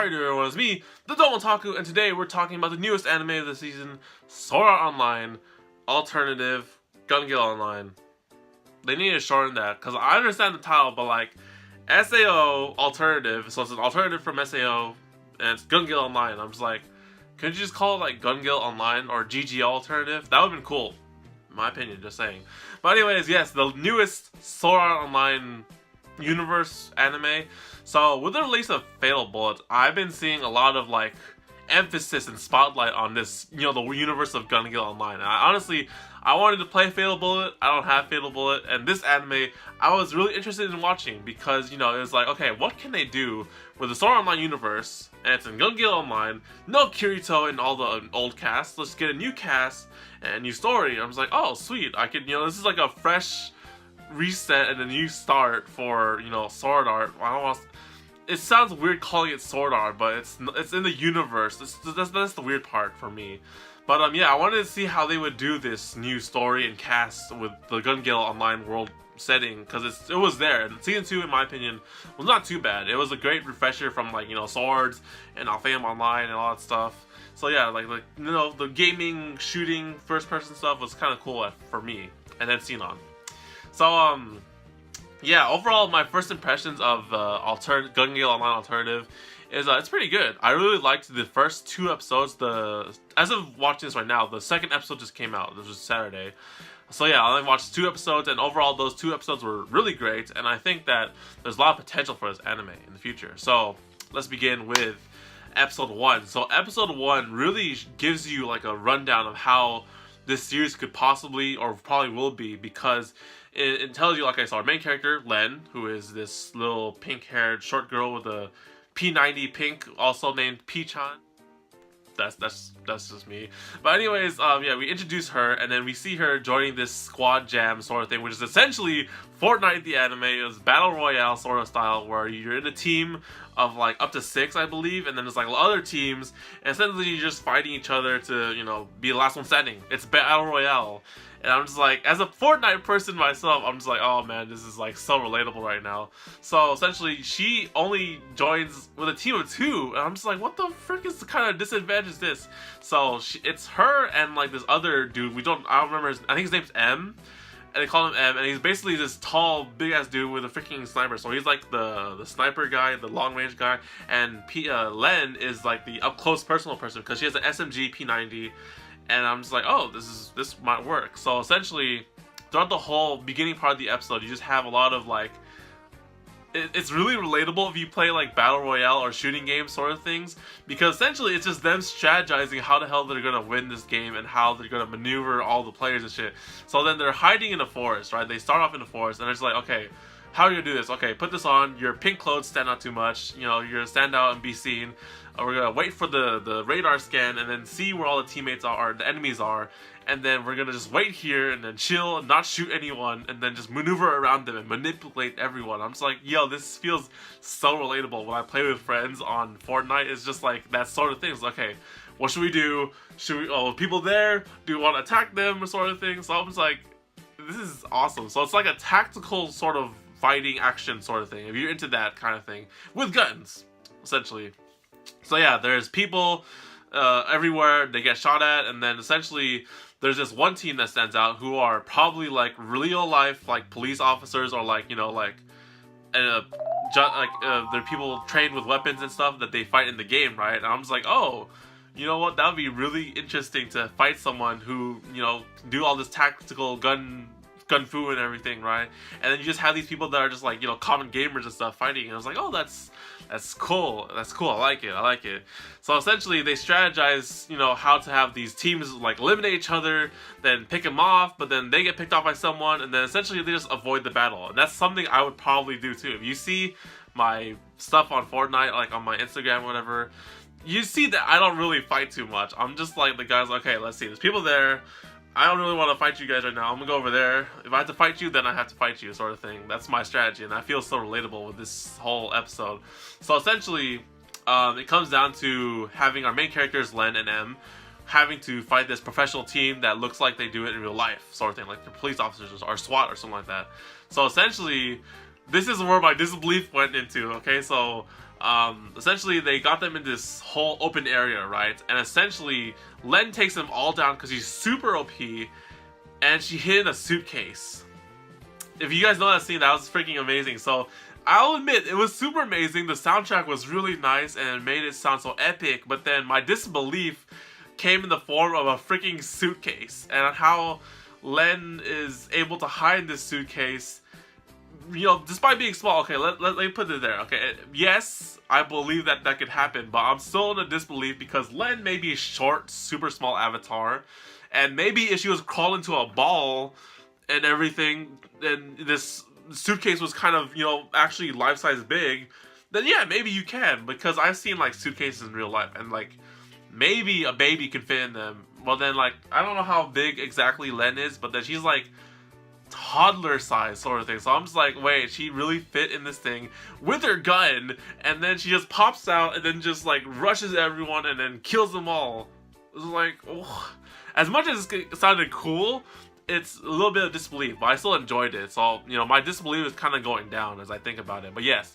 How do everyone? It's me, TheDomotaku, and today we're talking about the newest anime of the season, Sword Art Online, Alternative, Gale Online. They need to shorten that, because I understand the title, but like, SAO Alternative, so it's an alternative from SAO, and it's Gale Online. I'm just like, couldn't you just call it like Gale Online, or GG Alternative? That would have been cool, in my opinion, just saying. But anyways, yes, the newest Sword Art Online universe anime. So with the release of Fatal Bullet, I've been seeing a lot of like emphasis and spotlight on this, the universe of Gale Online. And I wanted to play Fatal Bullet. I don't have Fatal Bullet, and this anime I was really interested in watching because it was like, okay, what can they do with the Sword Art Online universe? And it's in Gale Online, no Kirito and all the old cast. Let's get a new cast and a new story. I was like, oh sweet, I could, this is like a fresh reset and a new start for Sword Art. I don't want. It sounds weird calling it Sword Art, but it's in the universe. That's the weird part for me. But yeah, I wanted to see how they would do this new story and cast with the Gale Online world setting, because it was there. And season 2, in my opinion, was not too bad. It was a great refresher from like swords and Alphaeum Online and all that stuff. So yeah, like the gaming, shooting, first person stuff was kind of cool for me. And then Xenon. So yeah, overall my first impressions of Gale Online Alternative is it's pretty good. I really liked the first 2 episodes. As of watching this right now, the second episode just came out. This was Saturday. So yeah, I only watched 2 episodes, and overall those 2 episodes were really great, and I think that there's a lot of potential for this anime in the future. So let's begin with episode 1. So episode 1 really gives you like a rundown of how this series could possibly or probably will be, because it tells you, like I saw, our main character, Len, who is this little pink-haired short girl with a P90 pink, also named PCHAN. That's just me. But anyways, yeah, we introduce her, and then we see her joining this squad jam sort of thing, which is essentially Fortnite the anime. It's battle royale sort of style, where you're in a team of like up to 6, I believe, and then there's like other teams, and essentially you're just fighting each other to be the last one standing. It's battle royale. And I'm just like, as a Fortnite person myself, I'm just like, oh man, this is like so relatable right now. So essentially, she only joins with a team of 2, and I'm just like, what the frick is the kind of disadvantage this? So it's her and like this other dude. I don't remember. I think his name's M, and they call him M, and he's basically this tall, big ass dude with a freaking sniper. So he's like the sniper guy, the long range guy, and Len is like the up close personal person because she has an SMG P90. And I'm just like, oh, this might work. So essentially, throughout the whole beginning part of the episode, you just have a lot of like, it's really relatable if you play like battle royale or shooting game sort of things, because essentially it's just them strategizing how the hell they're gonna win this game and how they're gonna maneuver all the players and shit. So then they're hiding in a forest, right? They start off in the forest, and they're just like, okay, how are you gonna do this? Okay, put this on. Your pink clothes stand out too much. You're gonna stand out and be seen. We're gonna wait for the radar scan and then see where all the teammates are, the enemies are, and then we're gonna just wait here and then chill, not shoot anyone, and then just maneuver around them and manipulate everyone. I'm just like, yo, this feels so relatable when I play with friends on Fortnite. It's just like that sort of thing. It's like, okay, what should we do? People there? Do we want to attack them, sort of thing? So I'm just like, this is awesome. So it's like a tactical sort of fighting action sort of thing, if you're into that kind of thing, with guns, essentially. So yeah, there's people everywhere, they get shot at, and then essentially there's this one team that stands out who are probably like real life like police officers, or like they're people trained with weapons and stuff that they fight in the game, right? And I'm just like, oh, you know what, that would be really interesting to fight someone who do all this tactical gun fu and everything, right? And then you just have these people that are just like common gamers and stuff fighting, and I was like, oh, that's cool. That's cool. I like it. So essentially, they strategize, how to have these teams like eliminate each other, then pick them off, but then they get picked off by someone, and then essentially they just avoid the battle. And that's something I would probably do too. If you see my stuff on Fortnite, like on my Instagram, or whatever, you see that I don't really fight too much. I'm just like the guys. Okay, let's see. There's people there. I don't really want to fight you guys right now. I'm gonna go over there. If I have to fight you, then I have to fight you, sort of thing. That's my strategy, and I feel so relatable with this whole episode. So essentially, it comes down to having our main characters, Len and M, having to fight this professional team that looks like they do it in real life, sort of thing, like the police officers or SWAT or something like that. So essentially, this is where my disbelief went into, okay? So Essentially they got them in this whole open area, right? And essentially Len takes them all down because he's super OP, and she hid in a suitcase. If you guys know that scene, that was freaking amazing. So I'll admit, it was super amazing. The soundtrack was really nice and it made it sound so epic, but then my disbelief came in the form of a freaking suitcase, and how Len is able to hide in this suitcase, you know, despite being small. Okay, let me put it there. Okay, yes, I believe that that could happen, but I'm still in a disbelief because Len may be a short, super small avatar, and maybe if she was crawled into a ball and everything, and this suitcase was kind of, you know, actually life-size big, then yeah, maybe you can, because I've seen like suitcases in real life, and like maybe a baby can fit in them. Well then, like, I don't know how big exactly Len is, but then she's like toddler size sort of thing. So I'm just like, wait, she really fit in this thing with her gun, and then she just pops out and then just like rushes everyone and then kills them all. It's like, oh. As much as it sounded cool, it's a little bit of disbelief, but I still enjoyed it. So, you know, my disbelief is kind of going down as I think about it. But yes,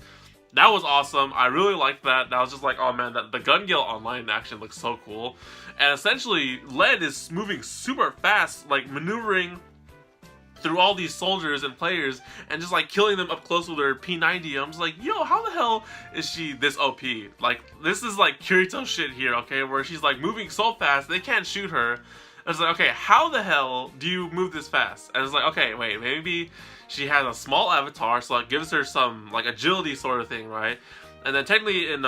that was awesome. I really liked that. That was just like, oh man, the Gun Gale Online action looks so cool. And essentially, Len is moving super fast, like maneuvering through all these soldiers and players and just like killing them up close with her P90. I'm just like, yo, how the hell is she this OP? Like, this is like Kirito shit here, okay? Where she's like moving so fast, they can't shoot her. It's like, okay, how the hell do you move this fast? And it's like, okay, wait, maybe she has a small avatar, so it gives her some like agility sort of thing, right? And then technically in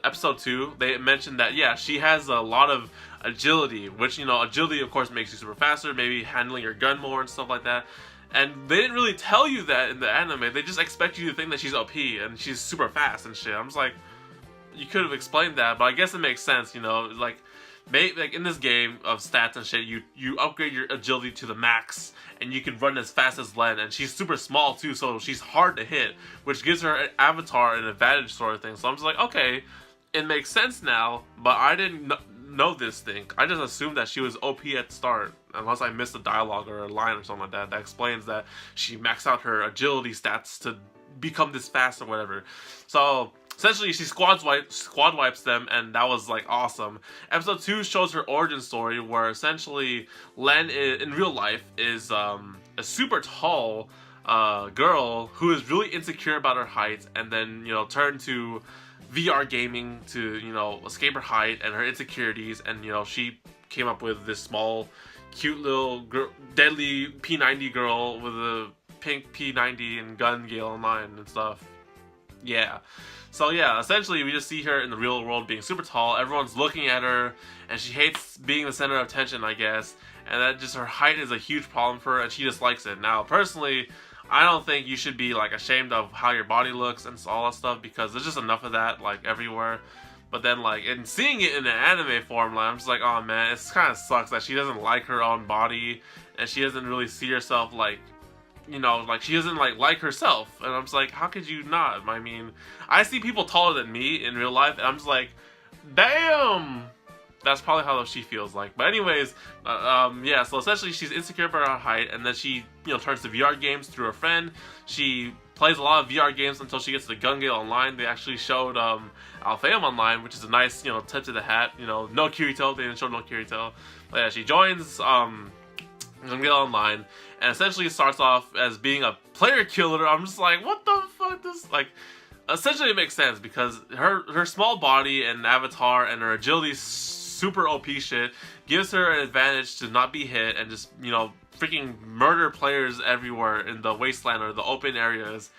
episode 2, they mentioned that yeah, she has a lot of agility, which, you know, agility of course makes you super faster, maybe handling your gun more and stuff like that. And they didn't really tell you that in the anime. They just expect you to think that she's OP and she's super fast and shit. I'm just like, you could have explained that, but I guess it makes sense, you know, like in this game of stats and shit, you upgrade your agility to the max, and you can run as fast as Len, and she's super small too, so she's hard to hit, which gives her avatar an advantage sort of thing. So I'm just like, okay, it makes sense now, but I didn't know this thing. I just assumed that she was OP at the start, unless I missed a dialogue or a line or something like that that explains that she maxed out her agility stats to become this fast or whatever. So essentially, she squad wipes them, and that was like awesome. Episode 2 shows her origin story, where essentially Len in real life is a super tall girl who is really insecure about her height, and then, you know, turned to VR gaming to, you know, escape her height and her insecurities, and, you know, she came up with this small, cute little deadly P90 girl with a pink P90 and Gun Gale Online and stuff. Yeah. So yeah, essentially we just see her in the real world being super tall. Everyone's looking at her, and she hates being the center of attention, I guess. And that just, her height is a huge problem for her, and she dislikes it. Now, personally, I don't think you should be like ashamed of how your body looks and all that stuff, because there's just enough of that like everywhere. But then like, and seeing it in an anime form, like, I'm just like, oh man, it kind of sucks that she doesn't like her own body, and she doesn't really see herself like, you know, like she doesn't like herself. And I'm just like, how could you not? I mean, I see people taller than me in real life, and I'm just like, damn, that's probably how she feels like. But anyways, yeah, so essentially she's insecure about her height, and then she, you know, turns to VR games through her friend. She plays a lot of VR games until she gets to the Gun Gale Online. They actually showed Alphaeum Online, which is a nice, you know, tip to the hat. You know, no Kirito, they didn't show no Kirito. But yeah, she joins Gun Gale Online, and essentially starts off as being a player killer. I'm just like, what the fuck? This, like, essentially it makes sense because her small body and avatar and her agility super OP shit gives her an advantage to not be hit and just, you know, freaking murder players everywhere in the wasteland or the open areas,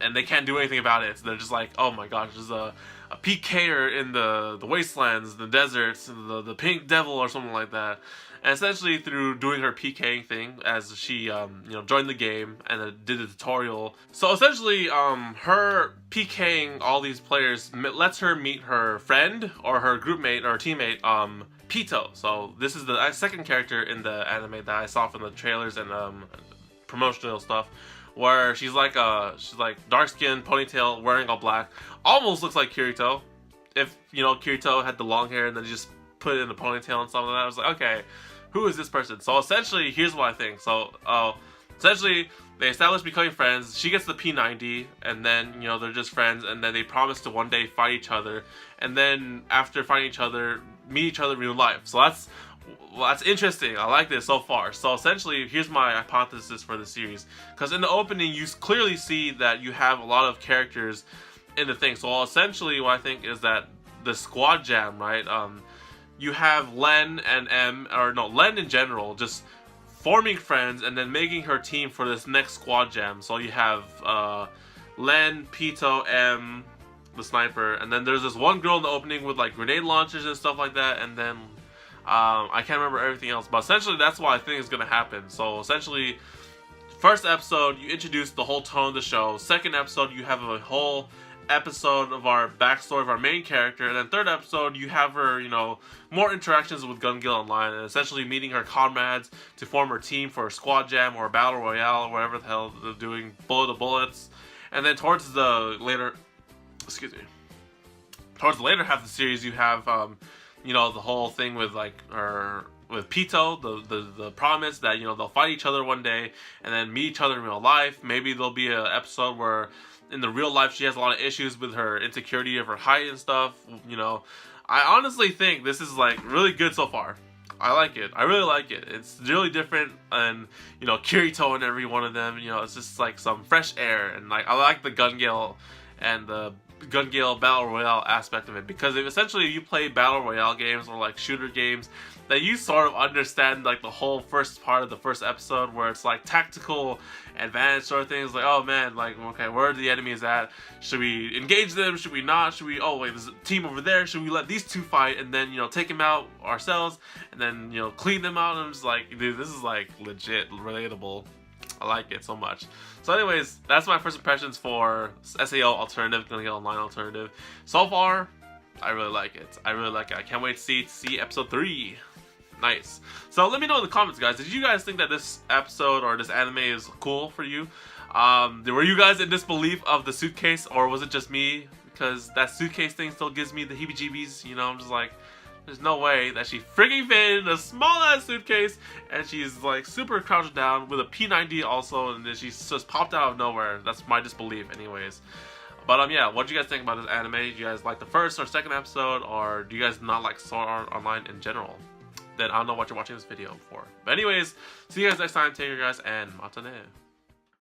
and they can't do anything about it. So they're just like, oh my gosh, there's a PKer in the wastelands, the deserts, the pink devil or something like that. And essentially through doing her PKing thing, as she, you know, joined the game and did the tutorial. So essentially, her PKing all these players lets her meet her friend or her groupmate or teammate, Pito. So this is the second character in the anime that I saw from the trailers and promotional stuff, where she's like dark skin, ponytail, wearing all black, almost looks like Kirito. If, you know, Kirito had the long hair and then just put it in a ponytail and stuff like that, I was like, okay, who is this person? So essentially, here's what I think. So essentially, They establish becoming friends. She gets the P90, and then, you know, they're just friends, and then they promise to one day fight each other, and then after fighting each other, meet each other in real life. So that's interesting. I like this so far. So essentially, here's my hypothesis for the series. Because in the opening, you clearly see that you have a lot of characters in the thing. So essentially, what I think is that the squad jam, right? You have Len and Len in general, just forming friends and then making her team for this next squad jam. So you have Len, Pito, M, the sniper, and then there's this one girl in the opening with like grenade launchers and stuff like that, and then I can't remember everything else, but essentially that's what I think is going to happen. So essentially, first episode, you introduce the whole tone of the show. Second episode, you have a whole episode of our backstory of our main character, and then third episode you have her, you know, more interactions with Gale Online, and essentially meeting her comrades to form her team for a squad jam or a battle royale or whatever the hell they're doing, bullet to bullets. And then towards the later half of the series, you have you know, the whole thing with like with Pito, the promise that, you know, they'll fight each other one day and then meet each other in real life. Maybe there'll be an episode where in the real life she has a lot of issues with her insecurity of her height and stuff. You know, I honestly think this is like really good so far. I like it. I really like it. It's really different, and you know, Kirito and every one of them, you know, it's just like some fresh air, and like I like the Gale and the Gale Battle Royale aspect of it, because if essentially you play Battle Royale games or like shooter games, that you sort of understand like the whole first part of the first episode where it's like tactical advantage sort of things, like, oh man, like, okay, where are the enemies at? Should we engage them? Should we not? Should we, oh wait, there's a team over there, should we let these two fight and then, you know, take them out ourselves and then, you know, clean them out? And I'm just like, dude, this is like legit relatable. I like it so much. So anyways, that's my first impressions for SAO Alternative, Gale Online Alternative. So far, I really like it. I really like it. I can't wait to see episode 3. Nice. So let me know in the comments, guys. Did you guys think that this episode or this anime is cool for you? Were you guys in disbelief of the suitcase, or was it just me? Because that suitcase thing still gives me the heebie-jeebies. You know, I'm just like, there's no way that she freaking fit in a small ass suitcase, and she's like super crouched down with a P90 also, and then she's just popped out of nowhere. That's my disbelief, anyways. But yeah, what do you guys think about this anime? Do you guys like the first or second episode, or do you guys not like Sword Art Online in general? Then I don't know what you're watching this video for. But anyways, see you guys next time. Take care, guys, and matane.